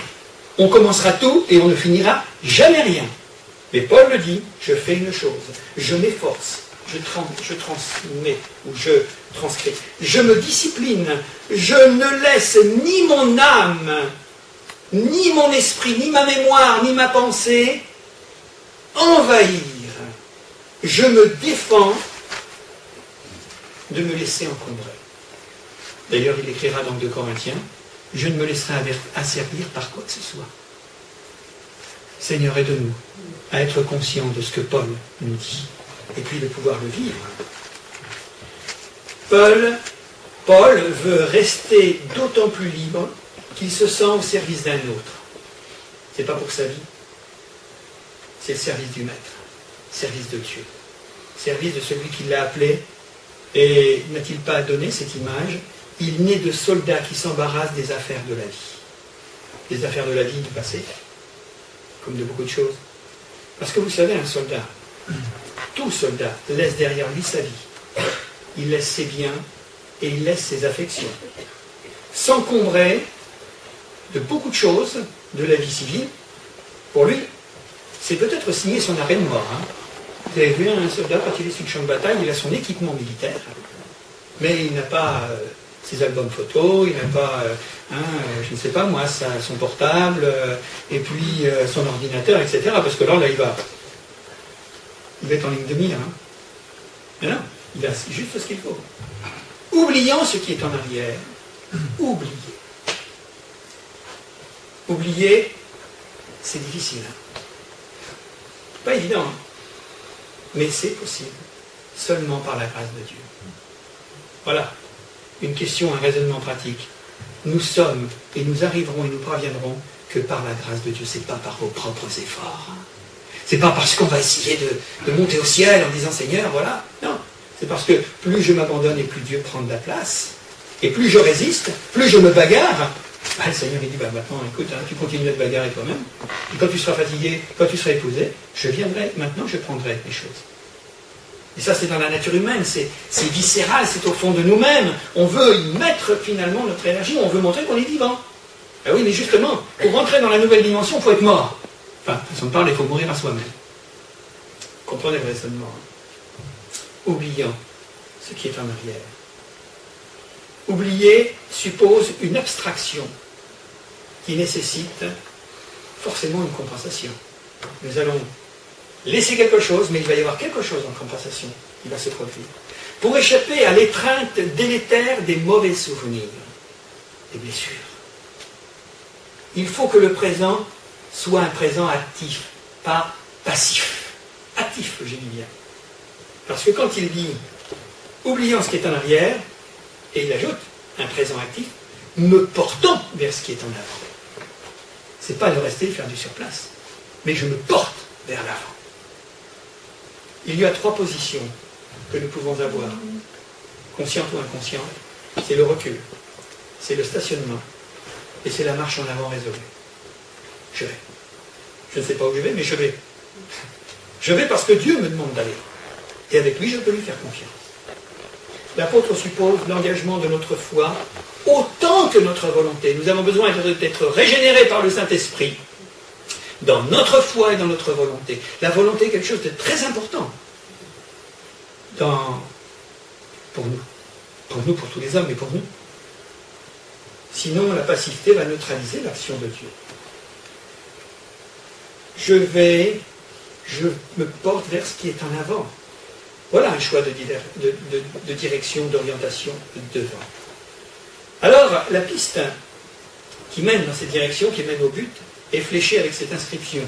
On commencera tout et on ne finira jamais rien. Mais Paul le dit, je fais une chose, je m'efforce, je transmets ou je transcris, je me discipline, je ne laisse ni mon âme, ni mon esprit, ni ma mémoire, ni ma pensée envahir. Je me défends de me laisser encombrer. D'ailleurs, il écrira dans 2 Corinthiens, je ne me laisserai asservir par quoi que ce soit. Seigneur, aide-nous à être conscients de ce que Paul nous dit, et puis de pouvoir le vivre. Paul veut rester d'autant plus libre qu'il se sent au service d'un autre. Ce n'est pas pour sa vie, c'est le service du Maître, service de Dieu, service de celui qui l'a appelé. Et n'a-t-il pas donné cette image? Il naît de soldats qui s'embarrassent des affaires de la vie. Des affaires de la vie du passé, comme de beaucoup de choses. Parce que vous savez, un soldat, tout soldat, laisse derrière lui sa vie. Il laisse ses biens et il laisse ses affections. S'encombrer de beaucoup de choses de la vie civile, pour lui, c'est peut-être signer son arrêt de mort. Hein. Vous avez vu un soldat, quand il est sur le champ de bataille, il a son équipement militaire, mais il n'a pas ses albums photos, il n'a pas, je ne sais pas moi, son portable, et puis son ordinateur, etc. Parce que là, il va être en ligne de mire. Hein. Mais non, il a juste ce qu'il faut. Oubliant ce qui est en arrière, oublier. Oublier, c'est difficile. Pas évident, hein, mais c'est possible, seulement par la grâce de Dieu. Voilà, une question, un raisonnement pratique. Nous sommes et nous arriverons et nous parviendrons que par la grâce de Dieu, c'est pas par vos propres efforts. C'est pas parce qu'on va essayer de monter au ciel en disant Seigneur, voilà. Non, c'est parce que plus je m'abandonne et plus Dieu prend de la place, et plus je résiste, plus je me bagarre. Le Seigneur il dit, maintenant écoute, tu continues à te bagarrer toi-même, et quand tu seras fatigué, quand tu seras épousé, je viendrai, maintenant je prendrai les choses. Et ça c'est dans la nature humaine, c'est viscéral, c'est au fond de nous-mêmes. On veut y mettre finalement notre énergie, on veut montrer qu'on est vivant. Ah oui, mais justement, pour rentrer dans la nouvelle dimension, il faut être mort. Enfin, façon de parler, il faut mourir à soi-même. Comprenez le raisonnement. Oubliant ce qui est en arrière. Oublier suppose une abstraction qui nécessite forcément une compensation. Nous allons laisser quelque chose, mais il va y avoir quelque chose en compensation qui va se produire. Pour échapper à l'étreinte délétère des mauvais souvenirs, des blessures, il faut que le présent soit un présent actif, pas passif. Actif, je dis bien. Parce que quand il dit « oubliant ce qui est en arrière », et il ajoute un présent actif, me portant vers ce qui est en avant. C'est pas de rester faire du surplace, mais je me porte vers l'avant. Il y a 3 positions que nous pouvons avoir, consciente ou inconsciente. C'est le recul, c'est le stationnement, et c'est la marche en avant résolue. Je vais. Je ne sais pas où je vais, mais je vais. Je vais parce que Dieu me demande d'aller. Et avec lui, je peux lui faire confiance. L'apôtre suppose l'engagement de notre foi autant que notre volonté. Nous avons besoin d'être régénérés par le Saint-Esprit dans notre foi et dans notre volonté. La volonté est quelque chose de très important pour nous. Pour nous, pour tous les hommes, mais pour nous. Sinon, la passivité va neutraliser l'action de Dieu. Je me porte vers ce qui est en avant. Voilà un choix de direction, d'orientation devant. Alors, la piste qui mène dans cette direction, qui mène au but, est fléchée avec cette inscription.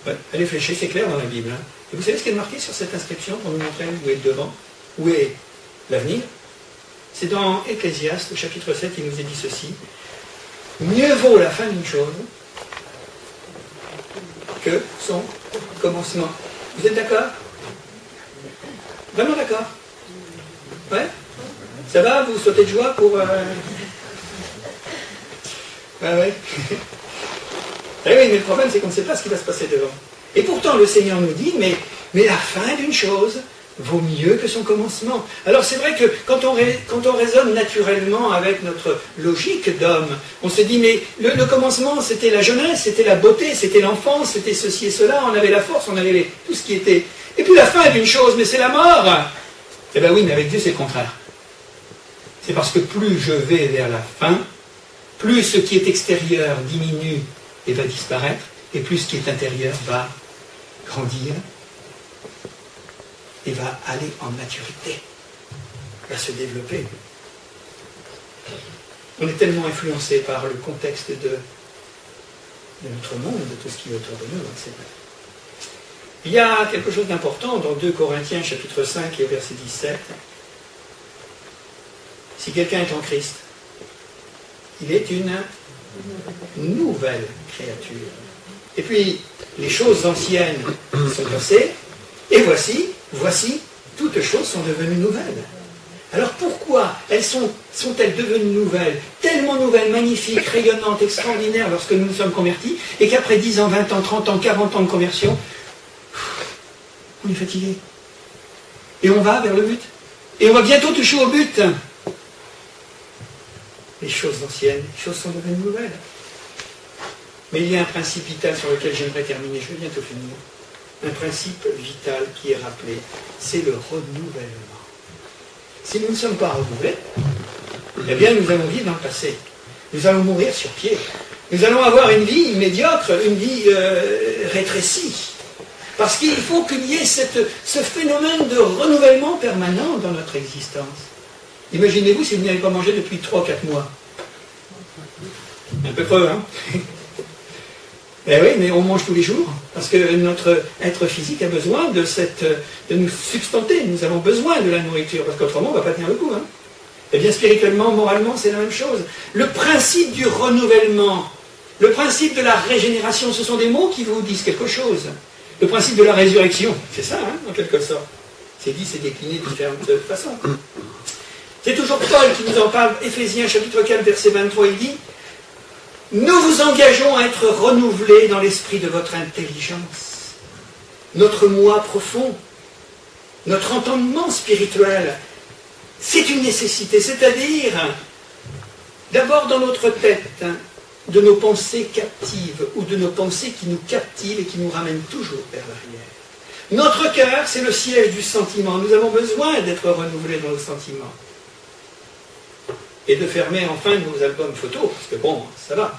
Ouais, elle est fléchée, c'est clair dans la Bible. Hein. Et vous savez ce qui est marqué sur cette inscription pour nous montrer où est le devant, où est l'avenir? C'est dans Ecclésiaste, au chapitre 7, il nous est dit ceci. Mieux vaut la fin d'une chose que son commencement. Vous êtes d'accord? Vraiment d'accord? Ouais? Ça va? Vous sautez de joie pour... Ouais. Eh oui, mais le problème, c'est qu'on ne sait pas ce qui va se passer devant. Et pourtant, le Seigneur nous dit, mais la fin d'une chose vaut mieux que son commencement. Alors c'est vrai que quand on raisonne naturellement avec notre logique d'homme, on se dit, mais le commencement, c'était la jeunesse, c'était la beauté, c'était l'enfance, c'était ceci et cela, on avait la force, on avait tout ce qui était... Et puis la fin d'une chose, mais c'est la mort. Eh bien oui, mais avec Dieu, c'est le contraire. C'est parce que plus je vais vers la fin, plus ce qui est extérieur diminue et va disparaître, et plus ce qui est intérieur va grandir et va aller en maturité, va se développer. On est tellement influencé par le contexte de notre monde, de tout ce qui est autour de nous, c'est vrai. Il y a quelque chose d'important dans 2 Corinthiens, chapitre 5 et verset 17. Si quelqu'un est en Christ, il est une nouvelle créature. Et puis, les choses anciennes sont passées, et voici, toutes choses sont devenues nouvelles. Alors pourquoi sont-elles devenues nouvelles, tellement nouvelles, magnifiques, rayonnantes, extraordinaires lorsque nous nous sommes convertis, et qu'après 10 ans, 20 ans, 30 ans, 40 ans de conversion, on est fatigué. Et on va vers le but. Et on va bientôt toucher au but. Les choses anciennes, les choses sont devenues nouvelles. Mais il y a un principe vital sur lequel j'aimerais terminer, je vais bientôt finir. Un principe vital qui est rappelé, c'est le renouvellement. Si nous ne sommes pas renouvelés, eh bien nous allons vivre dans le passé. Nous allons mourir sur pied. Nous allons avoir une vie médiocre, une vie rétrécie. Parce qu'il faut qu'il y ait ce phénomène de renouvellement permanent dans notre existence. Imaginez-vous si vous n'avez pas mangé depuis 3-4 mois. Un peu creux, hein? Eh oui, mais on mange tous les jours, parce que notre être physique a besoin de nous substanter. Nous avons besoin de la nourriture, parce qu'autrement, on ne va pas tenir le coup. Hein. Eh bien, spirituellement, moralement, c'est la même chose. Le principe du renouvellement, le principe de la régénération, ce sont des mots qui vous disent quelque chose. Le principe de la résurrection, c'est ça, hein, en quelque sorte. C'est dit, c'est décliné de différentes façons. C'est toujours Paul qui nous en parle, Éphésiens chapitre 4, verset 23, il dit « Nous vous engageons à être renouvelés dans l'esprit de votre intelligence, notre moi profond, notre entendement spirituel. » C'est une nécessité, c'est-à-dire, d'abord dans notre tête, hein, de nos pensées captives, ou de nos pensées qui nous captivent et qui nous ramènent toujours vers l'arrière. Notre cœur, c'est le siège du sentiment. Nous avons besoin d'être renouvelés dans nos sentiments. Et de fermer enfin nos albums photos, parce que bon, ça va.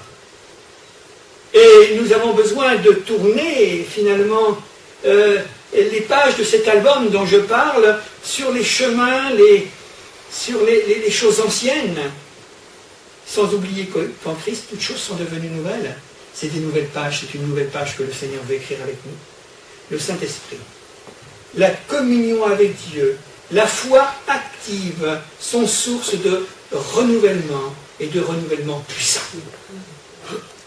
Et nous avons besoin de tourner, finalement, les pages de cet album dont je parle, sur les chemins, sur les choses anciennes, sans oublier qu'en Christ, toutes choses sont devenues nouvelles. C'est des nouvelles pages, c'est une nouvelle page que le Seigneur veut écrire avec nous. Le Saint-Esprit, la communion avec Dieu, la foi active sont source de renouvellement et de renouvellement puissant.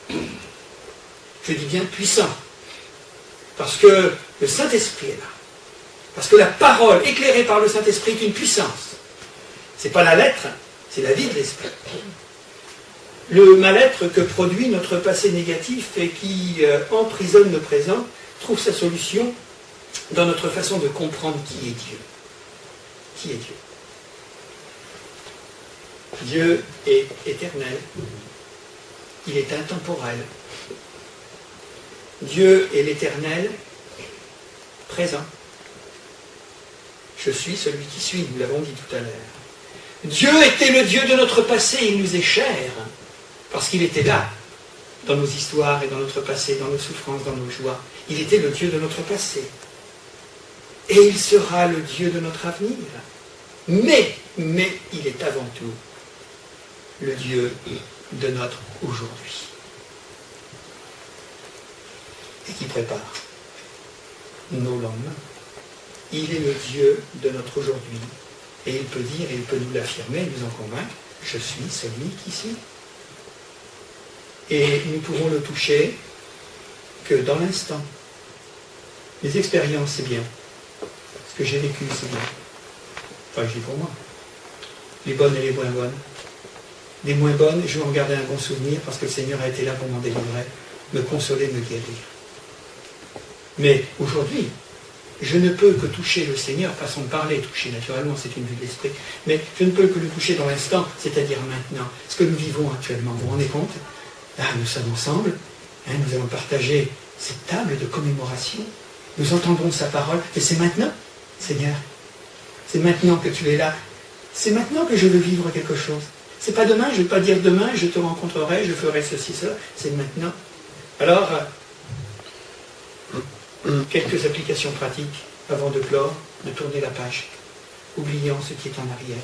Je dis bien puissant, parce que le Saint-Esprit est là. Parce que la parole éclairée par le Saint-Esprit est une puissance. Ce n'est pas la lettre, c'est la vie de l'Esprit. Le mal-être que produit notre passé négatif et qui emprisonne le présent trouve sa solution dans notre façon de comprendre qui est Dieu. Qui est Dieu? Dieu est éternel. Il est intemporel. Dieu est l'éternel présent. Je suis celui qui suis, nous l'avons dit tout à l'heure. Dieu était le Dieu de notre passé, il nous est cher, parce qu'il était là, dans nos histoires et dans notre passé, dans nos souffrances, dans nos joies. Il était le Dieu de notre passé. Et il sera le Dieu de notre avenir. Mais il est avant tout le Dieu de notre aujourd'hui. Et qui prépare nos lendemains. Il est le Dieu de notre aujourd'hui. Et il peut dire, et il peut nous l'affirmer, nous en convaincre, je suis celui qui suis. Et nous pourrons le toucher que dans l'instant. Les expériences, c'est bien. Ce que j'ai vécu, c'est bien. Enfin, je dis pour moi. Les bonnes et les moins bonnes. Les moins bonnes, je vais en garder un bon souvenir parce que le Seigneur a été là pour m'en délivrer, me consoler, me guérir. Mais aujourd'hui, je ne peux que toucher le Seigneur, façon de parler, toucher naturellement, c'est une vue de l'esprit, mais je ne peux que le toucher dans l'instant, c'est-à-dire maintenant. Ce que nous vivons actuellement, vous vous rendez compte? Là, nous sommes ensemble, hein, nous allons partager cette table de commémoration, nous entendrons sa parole, et c'est maintenant, Seigneur. C'est maintenant que tu es là. C'est maintenant que je veux vivre quelque chose. C'est pas demain, je ne vais pas dire demain, je te rencontrerai, je ferai ceci, cela. C'est maintenant. Alors, quelques applications pratiques avant de clore, de tourner la page, oubliant ce qui est en arrière.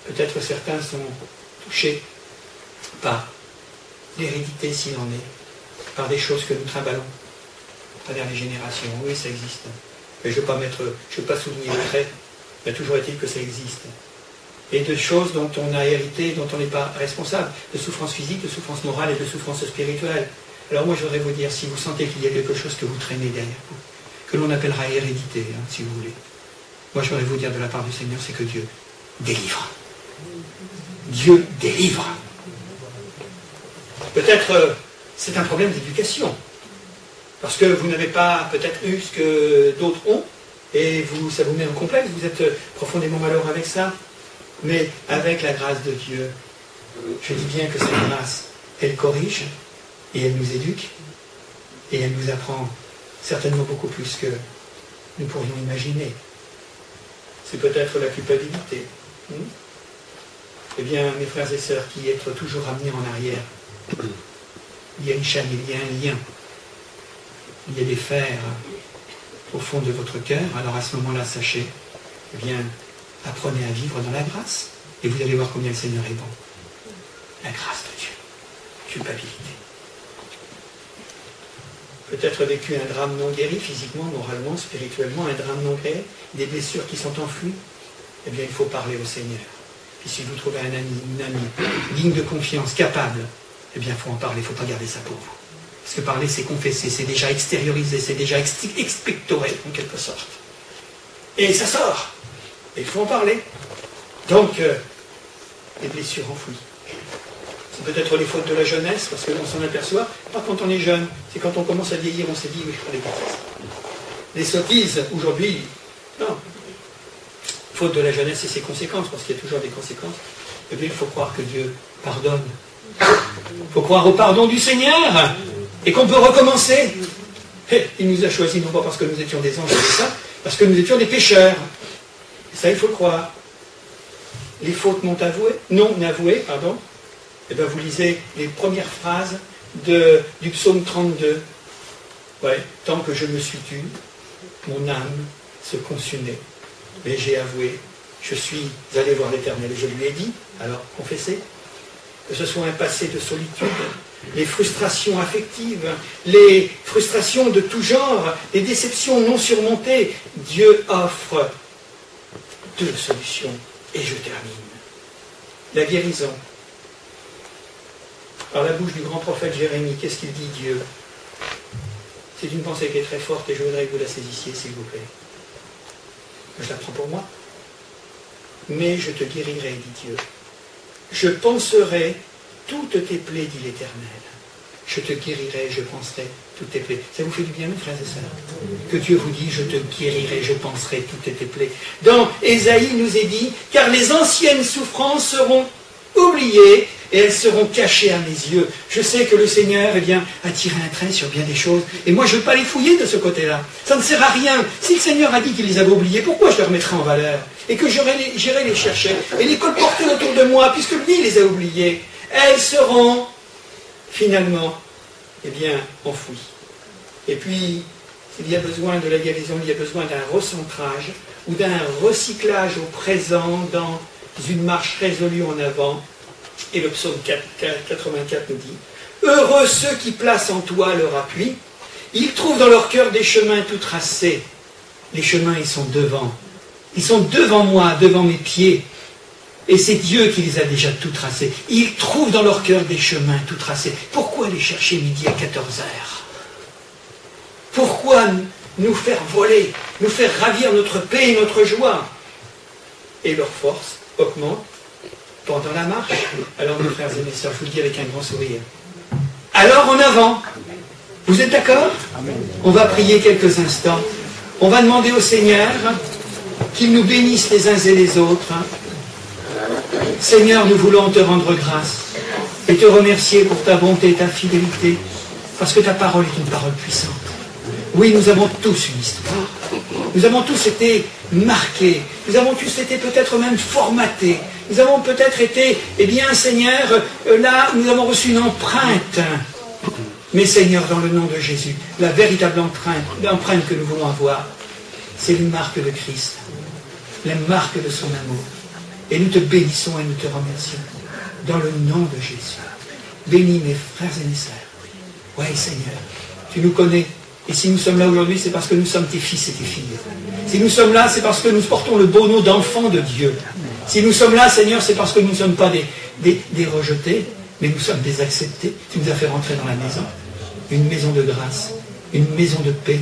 Peut-être certains sont touchés par l'hérédité s'il en est, par des choses que nous trimballons à travers les générations. Oui, ça existe. Mais je ne veux pas souligner le trait. Il a toujours été que ça existe. Et de choses dont on a hérité, dont on n'est pas responsable, de souffrances physiques, de souffrances morales et de souffrances spirituelles. Alors moi, je voudrais vous dire, si vous sentez qu'il y a quelque chose que vous traînez derrière vous, que l'on appellera hérédité, hein, si vous voulez, moi, je voudrais vous dire de la part du Seigneur, c'est que Dieu délivre. Dieu délivre. Peut-être c'est un problème d'éducation, parce que vous n'avez pas peut-être eu ce que d'autres ont, et ça vous met en complexe, vous êtes profondément malheureux avec ça, mais avec la grâce de Dieu, je dis bien que cette grâce, elle corrige, et elle nous éduque, et elle nous apprend certainement beaucoup plus que nous pourrions imaginer. C'est peut-être la culpabilité. Eh bien, mes frères et sœurs, qui être toujours ramenés en arrière, il y a une chaîne, il y a un lien, il y a des fers au fond de votre cœur. Alors à ce moment-là, sachez, eh bien, apprenez à vivre dans la grâce, et vous allez voir combien le Seigneur est bon. La grâce de Dieu. Culpabilité. Peut-être vécu un drame non guéri, physiquement, moralement, spirituellement, un drame non guéri, des blessures qui sont enfouies, eh bien il faut parler au Seigneur. Et si vous trouvez un ami, une amie, digne de confiance, capable, eh bien il faut en parler, il ne faut pas garder ça pour vous. Parce que parler, c'est confesser, c'est déjà extérioriser, c'est déjà expectorer, en quelque sorte. Et ça sort. Et il faut en parler. Donc, les blessures enfouies. C'est peut-être les fautes de la jeunesse, parce qu'on s'en aperçoit, pas quand on est jeune, c'est quand on commence à vieillir, on s'est dit, oui, je ferai des bêtises. Les sottises, aujourd'hui, non. Faute de la jeunesse et ses conséquences, parce qu'il y a toujours des conséquences, eh bien, il faut croire que Dieu pardonne. Il faut croire au pardon du Seigneur, et qu'on peut recommencer. Et il nous a choisis, non pas parce que nous étions des anges et des saints, parce que nous étions des pécheurs. Et ça, il faut le croire. Les fautes non avouées, et bien vous lisez les premières phrases du psaume 32. Ouais, tant que je me suis tu, mon âme se consumait. Mais j'ai avoué, je suis allé voir l'Éternel et je lui ai dit, alors confessez, que ce soit un passé de solitude, les frustrations affectives, les frustrations de tout genre, les déceptions non surmontées, Dieu offre deux solutions. Et je termine. La guérison. Par la bouche du grand prophète Jérémie, qu'est-ce qu'il dit Dieu? C'est une pensée qui est très forte et je voudrais que vous la saisissiez, s'il vous plaît. Je la prends pour moi. Mais je te guérirai, dit Dieu. Je panserai toutes tes plaies, dit l'Éternel. Je te guérirai, je panserai toutes tes plaies. Ça vous fait du bien, mes frères et sœurs? Que Dieu vous dit, je te guérirai, je panserai toutes tes plaies. Dans Ésaïe, il nous est dit, car les anciennes souffrances seront oubliées et elles seront cachées à mes yeux. Je sais que le Seigneur, a tiré un trait sur bien des choses. Et moi, je ne veux pas les fouiller de ce côté-là. Ça ne sert à rien. Si le Seigneur a dit qu'il les avait oubliées, pourquoi je les remettrai en valeur? Et que j'irai les chercher et les colporter autour de moi, puisque lui les a oubliées. Elles seront finalement, enfouies. Et puis, s'il y a besoin de la guérison, il y a besoin d'un recentrage ou d'un recyclage au présent dans une marche résolue en avant. Et le psaume 84 nous dit, heureux ceux qui placent en toi leur appui, ils trouvent dans leur cœur des chemins tout tracés. Les chemins, ils sont devant. Ils sont devant moi, devant mes pieds. Et c'est Dieu qui les a déjà tout tracés. Ils trouvent dans leur cœur des chemins tout tracés. Pourquoi les chercher midi à 14h? Pourquoi nous faire voler, nous faire ravir notre paix et notre joie? Et leur force augmente pendant la marche. Alors mes frères et mes sœurs, je vous le dis avec un grand sourire. Alors en avant. Vous êtes d'accord? On va prier quelques instants. On va demander au Seigneur qu'il nous bénisse les uns et les autres. Seigneur, nous voulons te rendre grâce et te remercier pour ta bonté et ta fidélité, parce que ta parole est une parole puissante. Oui, nous avons tous une histoire. Nous avons tous été marqués. Nous avons tous été peut-être même formatés. Nous avons peut-être été, Seigneur, là, nous avons reçu une empreinte. Mais Seigneur, dans le nom de Jésus, la véritable empreinte que nous voulons avoir, c'est une marque de Christ, la marque de son amour. Et nous te bénissons et nous te remercions. Dans le nom de Jésus. Bénis mes frères et mes sœurs. Oui, Seigneur, tu nous connais. Et si nous sommes là aujourd'hui, c'est parce que nous sommes tes fils et tes filles. Si nous sommes là, c'est parce que nous portons le beau nom d'enfants de Dieu. Si nous sommes là, Seigneur, c'est parce que nous ne sommes pas des rejetés, mais nous sommes des acceptés. Tu nous as fait rentrer dans la maison. Une maison de grâce, une maison de paix,